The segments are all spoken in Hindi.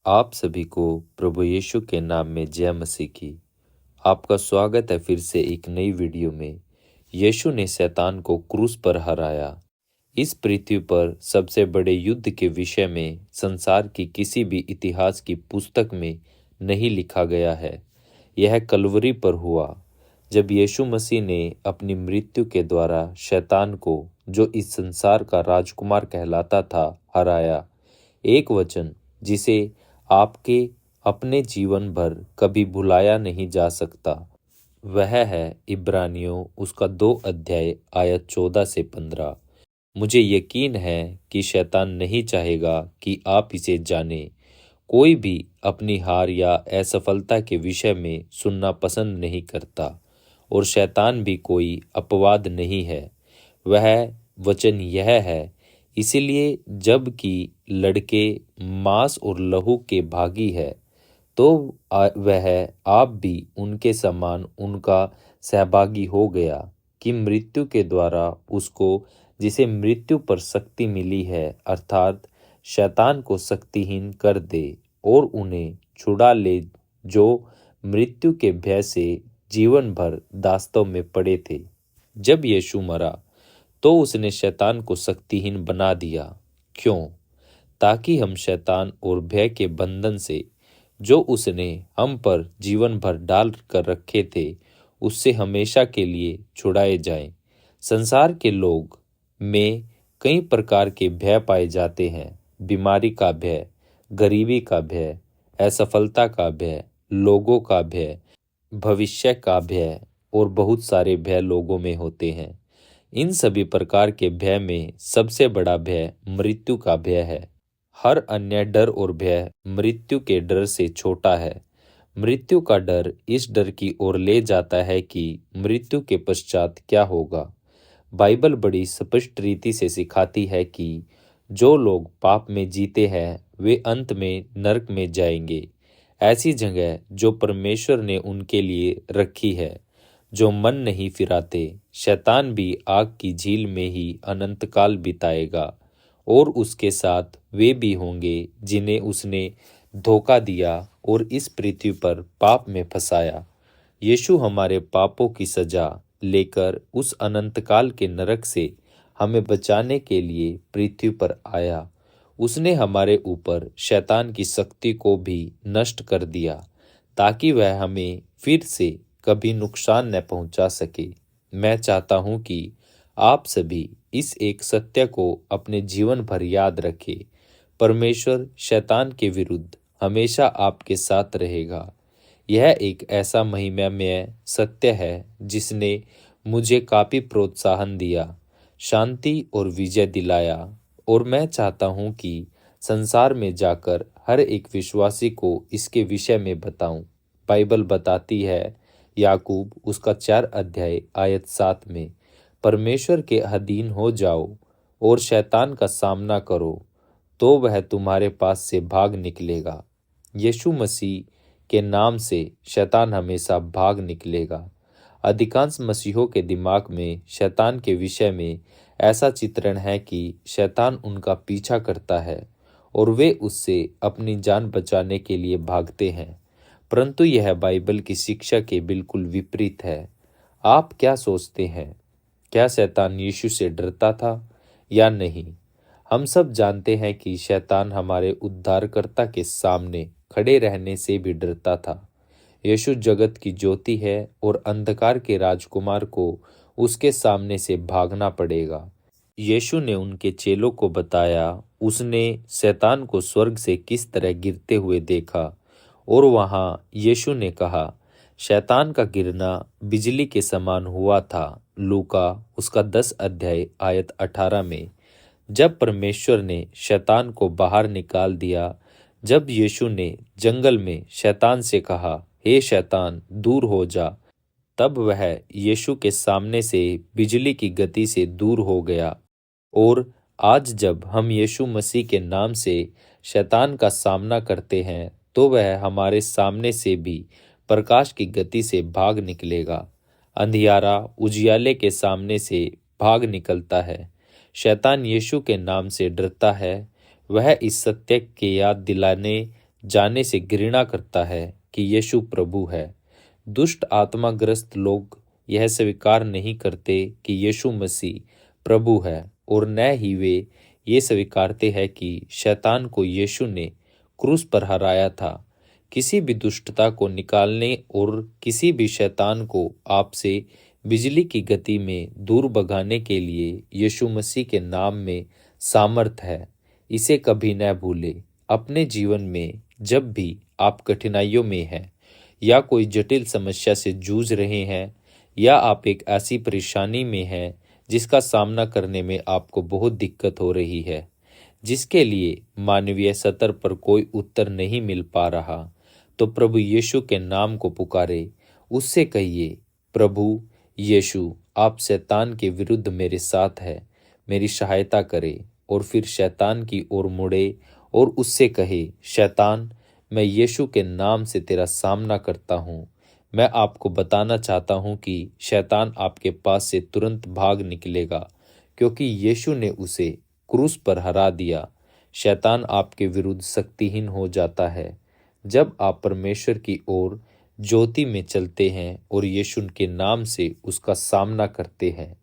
आप सभी को प्रभु यीशु के नाम में जय मसीह की। आपका स्वागत है फिर से एक नई वीडियो में। यीशु ने शैतान को क्रूस पर हराया। इस पृथ्वी पर सबसे बड़े युद्ध के विषय में संसार की किसी भी इतिहास की पुस्तक में नहीं लिखा गया है। यह कलवरी पर हुआ, जब यीशु मसीह ने अपनी मृत्यु के द्वारा शैतान को, जो इस संसार का राजकुमार कहलाता था, हराया। एक वचन जिसे आपके अपने जीवन भर कभी भुलाया नहीं जा सकता, वह है इब्रानियों उसका 2 अध्याय आयत 14 से 15। मुझे यकीन है कि शैतान नहीं चाहेगा कि आप इसे जाने। कोई भी अपनी हार या असफलता के विषय में सुनना पसंद नहीं करता, और शैतान भी कोई अपवाद नहीं है। वह वचन यह है, इसीलिए जब कि लड़के मांस और लहू के भागी है, तो वह आप भी उनके समान उनका सहभागी हो गया, कि मृत्यु के द्वारा उसको जिसे मृत्यु पर शक्ति मिली है, अर्थात शैतान को शक्तिहीन कर दे, और उन्हें छुड़ा ले जो मृत्यु के भय से जीवन भर दास्तों में पड़े थे। जब यीशु मरा तो उसने शैतान को शक्तिहीन बना दिया। क्यों? ताकि हम शैतान और भय के बंधन से, जो उसने हम पर जीवन भर डाल कर रखे थे, उससे हमेशा के लिए छुड़ाए जाएं। संसार के लोग में कई प्रकार के भय पाए जाते हैं। बीमारी का भय, गरीबी का भय, असफलता का भय, लोगों का भय, भविष्य का भय, और बहुत सारे भय लोगों में होते हैं। इन सभी प्रकार के भय में सबसे बड़ा भय मृत्यु का भय है। हर अन्य डर और भय मृत्यु के डर से छोटा है। मृत्यु का डर इस डर की ओर ले जाता है कि मृत्यु के पश्चात क्या होगा। बाइबल बड़ी स्पष्ट रीति से सिखाती है कि जो लोग पाप में जीते हैं वे अंत में नरक में जाएंगे, ऐसी जगह जो परमेश्वर ने उनके लिए रखी है। जो मन नहीं फिराते, शैतान भी आग की झील में ही अनंत काल बिताएगा, और उसके साथ वे भी होंगे जिन्हें उसने धोखा दिया और इस पृथ्वी पर पाप में फंसाया। यीशु हमारे पापों की सजा लेकर उस अनंत काल के नरक से हमें बचाने के लिए पृथ्वी पर आया। उसने हमारे ऊपर शैतान की शक्ति को भी नष्ट कर दिया, ताकि वह हमें फिर से कभी नुकसान न पहुंचा सके। मैं चाहता हूं कि आप सभी इस एक सत्य को अपने जीवन भर याद रखें। परमेश्वर शैतान के विरुद्ध हमेशा आपके साथ रहेगा। यह एक ऐसा महिमामय सत्य है जिसने मुझे काफी प्रोत्साहन दिया, शांति और विजय दिलाया, और मैं चाहता हूं कि संसार में जाकर हर एक विश्वासी को इसके विषय में बताऊं। बाइबल बताती है, याकूब उसका 4 अध्याय आयत 7 में, परमेश्वर के अधीन हो जाओ और शैतान का सामना करो, तो वह तुम्हारे पास से भाग निकलेगा। यीशु मसीह के नाम से शैतान हमेशा भाग निकलेगा। अधिकांश मसीहों के दिमाग में शैतान के विषय में ऐसा चित्रण है कि शैतान उनका पीछा करता है और वे उससे अपनी जान बचाने के लिए भागते हैं, परंतु यह बाइबल की शिक्षा के बिल्कुल विपरीत है। आप क्या सोचते हैं? क्या शैतान यीशु से डरता था या नहीं? हम सब जानते हैं कि शैतान हमारे उद्धारकर्ता के सामने खड़े रहने से भी डरता था। यीशु जगत की ज्योति है और अंधकार के राजकुमार को उसके सामने से भागना पड़ेगा। यीशु ने उनके चेलों को बताया, उसने शैतान को स्वर्ग से किस तरह गिरते हुए देखा, और वहाँ यीशु ने कहा, शैतान का गिरना बिजली के समान हुआ था। लूका उसका 10 अध्याय आयत 18 में। जब परमेश्वर ने शैतान को बाहर निकाल दिया, जब यीशु ने जंगल में शैतान से कहा, हे शैतान दूर हो जा, तब वह यीशु के सामने से बिजली की गति से दूर हो गया। और आज जब हम यीशु मसीह के नाम से शैतान का सामना करते हैं, तो वह हमारे सामने से भी प्रकाश की गति से भाग निकलेगा। अंधियारा उजियाले के सामने से भाग निकलता है। शैतान यीशु के नाम से डरता है। वह इस सत्य के याद दिलाने जाने से घृणा करता है कि यीशु प्रभु है। दुष्ट आत्माग्रस्त लोग यह स्वीकार नहीं करते कि यीशु मसीह प्रभु है और न ही वे ये स्वीकारते हैं कि शैतान को यीशु ने क्रूस पर हराया था। किसी भी दुष्टता को निकालने और किसी भी शैतान को आपसे बिजली की गति में दूर भगाने के लिए यीशु मसीह के नाम में सामर्थ है। इसे कभी न भूले। अपने जीवन में जब भी आप कठिनाइयों में हैं या कोई जटिल समस्या से जूझ रहे हैं या आप एक ऐसी परेशानी में हैं जिसका सामना करने में आपको बहुत दिक्कत हो रही है, जिसके लिए मानवीय सतर पर कोई उत्तर नहीं मिल पा रहा, तो प्रभु यीशु के नाम को पुकारे। उससे कहिए, प्रभु यीशु, आप शैतान के विरुद्ध मेरे साथ है, मेरी सहायता करे। और फिर शैतान की ओर मुड़े और उससे कहे, शैतान, मैं यीशु के नाम से तेरा सामना करता हूँ। मैं आपको बताना चाहता हूँ कि शैतान आपके पास से तुरंत भाग निकलेगा, क्योंकि यीशु ने उसे क्रूस पर हरा दिया। शैतान आपके विरुद्ध शक्तिहीन हो जाता है जब आप परमेश्वर की ओर ज्योति में चलते हैं और यीशु के नाम से उसका सामना करते हैं।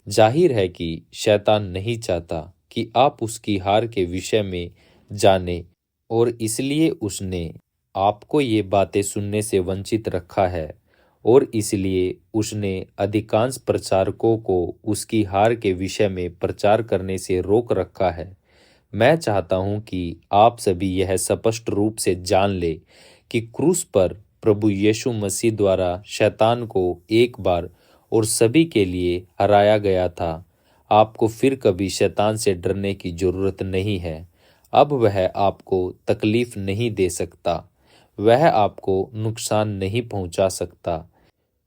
जाहिर है कि शैतान नहीं चाहता कि आप उसकी हार के विषय में जाने, और इसलिए उसने आपको ये बातें सुनने से वंचित रखा है और इसलिए उसने अधिकांश प्रचारकों को उसकी हार के विषय में प्रचार करने से रोक रखा है। मैं चाहता हूं कि आप सभी यह स्पष्ट रूप से जान ले कि क्रूस पर प्रभु यीशु मसीह द्वारा शैतान को एक बार और सभी के लिए हराया गया था। आपको फिर कभी शैतान से डरने की जरूरत नहीं है। अब वह आपको तकलीफ नहीं दे सकता, वह आपको नुकसान नहीं पहुंचा सकता,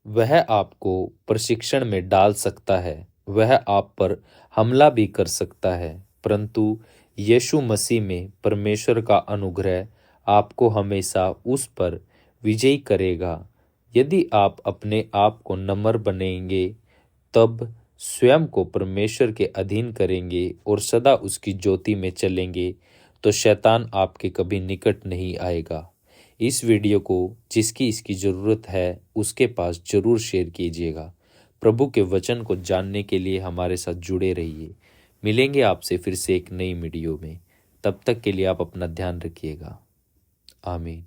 वह आपको प्रशिक्षण में डाल सकता है, वह आप पर हमला भी कर सकता है, परंतु यीशु मसीह में परमेश्वर का अनुग्रह आपको हमेशा उस पर विजयी करेगा। यदि आप अपने आप को नम्र बनेंगे, तब स्वयं को परमेश्वर के अधीन करेंगे और सदा उसकी ज्योति में चलेंगे, तो शैतान आपके कभी निकट नहीं आएगा। इस वीडियो को जिसकी इसकी ज़रूरत है उसके पास ज़रूर शेयर कीजिएगा। प्रभु के वचन को जानने के लिए हमारे साथ जुड़े रहिए। मिलेंगे आपसे फिर से एक नई वीडियो में। तब तक के लिए आप अपना ध्यान रखिएगा। आमीन।